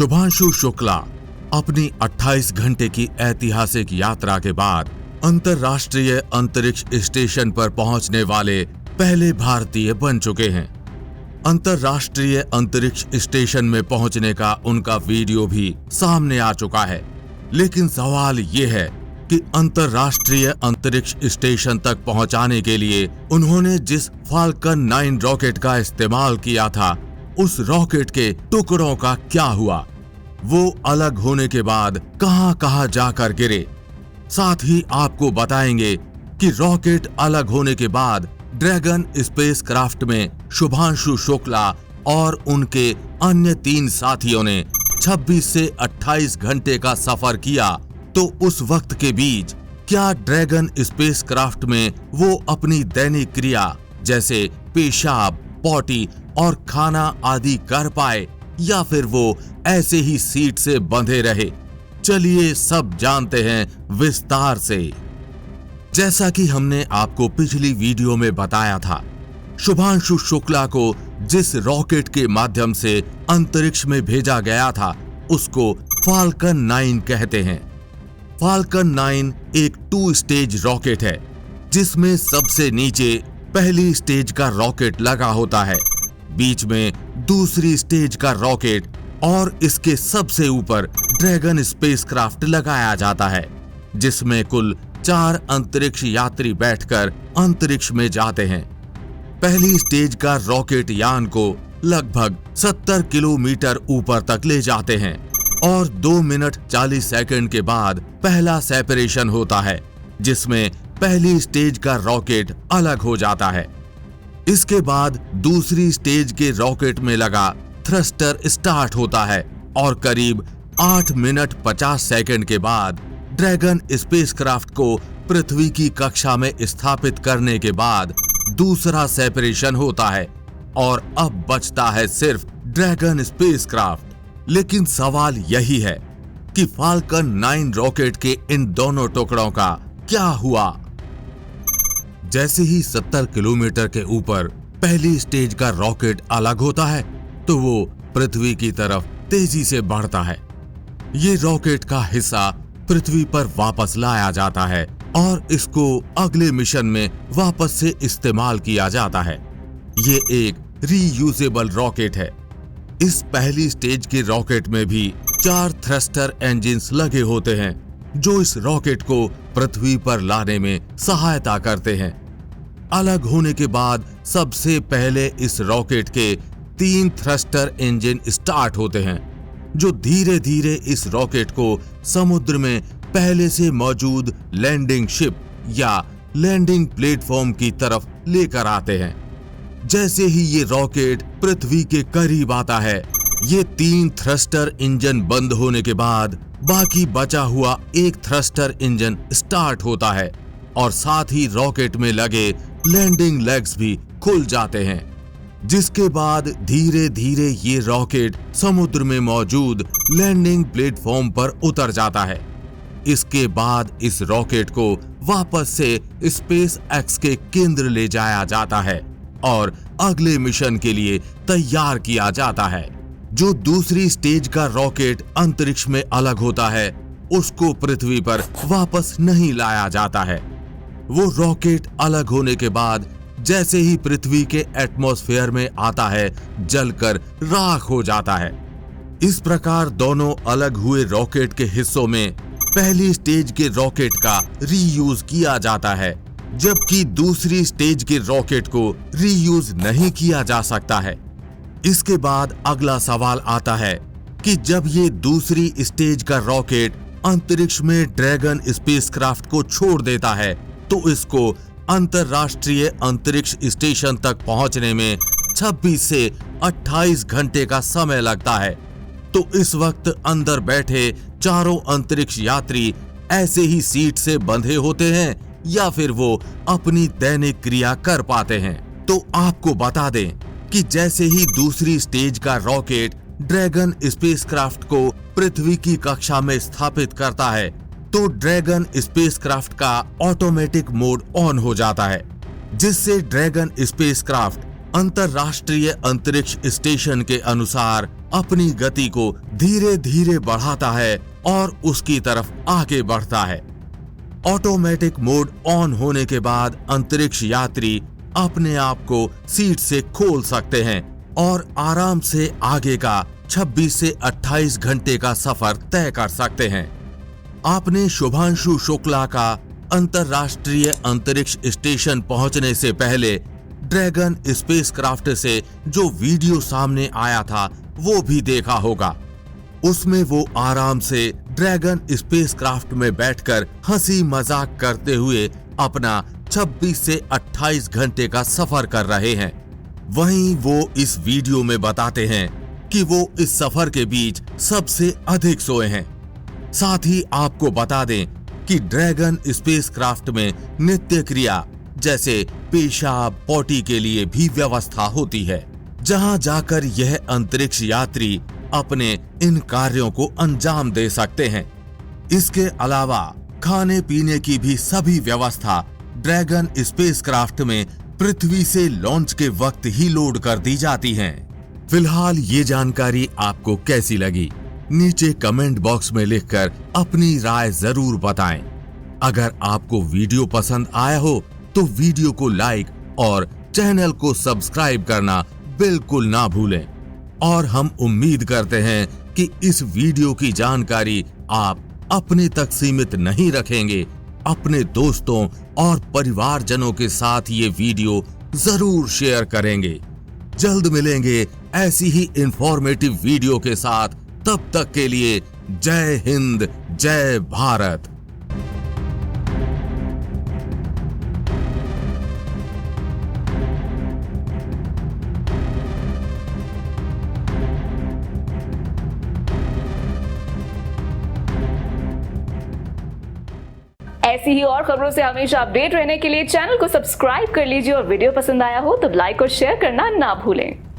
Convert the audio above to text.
शुभांशु शुक्ला अपनी 28 घंटे की ऐतिहासिक यात्रा के बाद अंतर्राष्ट्रीय अंतरिक्ष स्टेशन पर पहुंचने वाले पहले भारतीय बन चुके हैं। अंतर्राष्ट्रीय अंतरिक्ष स्टेशन में पहुंचने का उनका वीडियो भी सामने आ चुका है, लेकिन सवाल ये है कि अंतर्राष्ट्रीय अंतरिक्ष स्टेशन तक पहुंचाने के लिए उन्होंने जिस फाल्कन 9 रॉकेट का इस्तेमाल किया था, उस रॉकेट के टुकड़ों का क्या हुआ, वो अलग होने के बाद कहां-कहां जाकर गिरे। साथ ही आपको बताएंगे कि रॉकेट अलग होने के बाद ड्रैगन स्पेसक्राफ्ट में शुभांशु शुक्ला और उनके अन्य 3 साथियों ने 26 से 28 घंटे का सफर किया, तो उस वक्त के बीच क्या ड्रैगन स्पेसक्राफ्ट में वो अपनी दैनिक क्रिया जैसे पेशाब, पॉटी और खाना आदि कर पाए, या फिर वो ऐसे ही सीट से बंधे रहे। चलिए सब जानते हैं विस्तार से। जैसा कि हमने आपको पिछली वीडियो में बताया था, शुभांशु शुक्ला को जिस रॉकेट के माध्यम से अंतरिक्ष में भेजा गया था, उसको फाल्कन 9 कहते हैं। फाल्कन 9 एक 2 स्टेज रॉकेट है, जिसमें सबसे नीचे पहली स्टेज का रॉकेट लगा होता है, बीच में दूसरी स्टेज का रॉकेट और इसके सबसे ऊपर ड्रैगन स्पेसक्राफ्ट लगाया जाता है, जिसमें कुल 4 अंतरिक्ष यात्री बैठकर अंतरिक्ष में जाते हैं। पहली स्टेज का रॉकेट यान को लगभग 70 किलोमीटर ऊपर तक ले जाते हैं और 2 मिनट 40 सेकंड के बाद पहला सेपरेशन होता है, जिसमें पहली स्टेज का रॉकेट अलग हो जाता है। इसके बाद दूसरी स्टेज के रॉकेट में लगा थ्रस्टर स्टार्ट होता है और करीब 8 मिनट 50 सेकंड के बाद ड्रैगन स्पेसक्राफ्ट को पृथ्वी की कक्षा में स्थापित करने के बाद दूसरा सेपरेशन होता है और अब बचता है सिर्फ ड्रैगन स्पेसक्राफ्ट। लेकिन सवाल यही है कि फाल्कन 9 रॉकेट के इन दोनों टुकड़ों का क्या हुआ। जैसे ही 70 किलोमीटर के ऊपर पहली स्टेज का रॉकेट अलग होता है, तो वो पृथ्वी की तरफ तेजी से बढ़ता है। ये रॉकेट का हिस्सा पृथ्वी पर वापस लाया जाता है और इसको अगले मिशन में वापस से इस्तेमाल किया जाता है। ये एक रीयूजेबल रॉकेट है। इस पहली स्टेज के रॉकेट में भी 4 थ्रस्टर इंजन्स लगे होते हैं, जो इस रॉकेट को पृथ्वी पर लाने में सहायता करते हैं। अलग होने के बाद सबसे पहले इस रॉकेट के 3 थ्रस्टर इंजन स्टार्ट होते हैं, जो धीरे धीरे इस रॉकेट को समुद्र में पहले से मौजूद लैंडिंग शिप या लैंडिंग प्लेटफॉर्म की तरफ लेकर आते हैं। जैसे ही ये रॉकेट पृथ्वी के करीब आता है, ये 3 थ्रस्टर इंजन बंद होने के बाद बाकी बचा हुआ एक थ्रस्टर इंजन स्टार्ट होता है और साथ ही रॉकेट में लगे लैंडिंग लेग्स भी खुल जाते हैं, जिसके बाद धीरे धीरे ये रॉकेट समुद्र में मौजूद लैंडिंग प्लेटफॉर्म पर उतर जाता है। इसके बाद इस रॉकेट को वापस से स्पेस एक्स के केंद्र ले जाया जाता है और अगले मिशन के लिए तैयार किया जाता है। जो दूसरी स्टेज का रॉकेट अंतरिक्ष में अलग होता है, उसको पृथ्वी पर वापस नहीं लाया जाता है। वो रॉकेट अलग होने के बाद जैसे ही पृथ्वी के एटमॉस्फेयर में आता है, जलकर राख हो जाता है। इस प्रकार दोनों अलग हुए रॉकेट के हिस्सों में पहली स्टेज के रॉकेट का रीयूज किया जाता है, जबकि दूसरी स्टेज के रॉकेट को रीयूज नहीं किया जा सकता है। इसके बाद अगला सवाल आता है कि जब ये दूसरी स्टेज का रॉकेट अंतरिक्ष में ड्रैगन स्पेसक्राफ्ट को छोड़ देता है, तो इसको अंतर्राष्ट्रीय अंतरिक्ष स्टेशन तक पहुंचने में 26 से 28 घंटे का समय लगता है। तो इस वक्त अंदर बैठे चारों अंतरिक्ष यात्री ऐसे ही सीट से बंधे होते हैं या फिर वो अपनी दैनिक क्रिया कर पाते हैं। तो आपको बता दें कि जैसे ही दूसरी स्टेज का रॉकेट ड्रैगन स्पेसक्राफ्ट को पृथ्वी की कक्षा में स्थापित करता है, तो ड्रैगन स्पेसक्राफ्ट का ऑटोमेटिक मोड ऑन हो जाता है, जिससे ड्रैगन स्पेसक्राफ्ट अंतरराष्ट्रीय अंतरिक्ष स्टेशन के अनुसार अपनी गति को धीरे धीरे बढ़ाता है और उसकी तरफ आगे बढ़ता है। ऑटोमेटिक मोड ऑन होने के बाद अंतरिक्ष यात्री अपने आप को सीट से खोल सकते हैं और आराम से आगे का 26 से 28 घंटे का सफर तय कर सकते हैं। आपने शुभांशु शुक्ला का अंतरराष्ट्रीय अंतरिक्ष स्टेशन पहुंचने से पहले ड्रैगन स्पेसक्राफ्ट से जो वीडियो सामने आया था वो भी देखा होगा। उसमें वो आराम से ड्रैगन स्पेसक्राफ्ट में बैठकर हंसी मजाक करते हुए अपना 26 से 28 घंटे का सफर कर रहे हैं। वहीं वो इस वीडियो में बताते हैं कि वो इस सफर के बीच सबसे अधिक सोए हैं। साथ ही आपको बता दें कि ड्रैगन स्पेसक्राफ्ट में नित्य क्रिया जैसे पेशाब पोटी के लिए भी व्यवस्था होती है, जहां जाकर यह अंतरिक्ष यात्री अपने इन कार्यों को अंजाम दे सकते हैं। इसके अलावा खाने पीने की भी सभी व्यवस्था ड्रैगन स्पेसक्राफ्ट में पृथ्वी से लॉन्च के वक्त ही लोड कर दी जाती हैं। फिलहाल ये जानकारी आपको कैसी लगी? नीचे कमेंट बॉक्स में लिखकर अपनी राय जरूर बताएं। अगर आपको वीडियो पसंद आया हो तो वीडियो को लाइक और चैनल को सब्सक्राइब करना बिल्कुल ना भूलें। और हम उम्मीद करते हैं कि इस वीडियो की जानकारी आप अपने तक सीमित नहीं रखेंगे, अपने दोस्तों और परिवारजनों के साथ ये वीडियो जरूर शेयर करेंगे। जल्द मिलेंगे ऐसी ही इंफॉर्मेटिव वीडियो के साथ। तब तक के लिए जय हिंद, जय भारत। ऐसी ही और खबरों से हमेशा अपडेट रहने के लिए चैनल को सब्सक्राइब कर लीजिए और वीडियो पसंद आया हो तो लाइक और शेयर करना ना भूलें।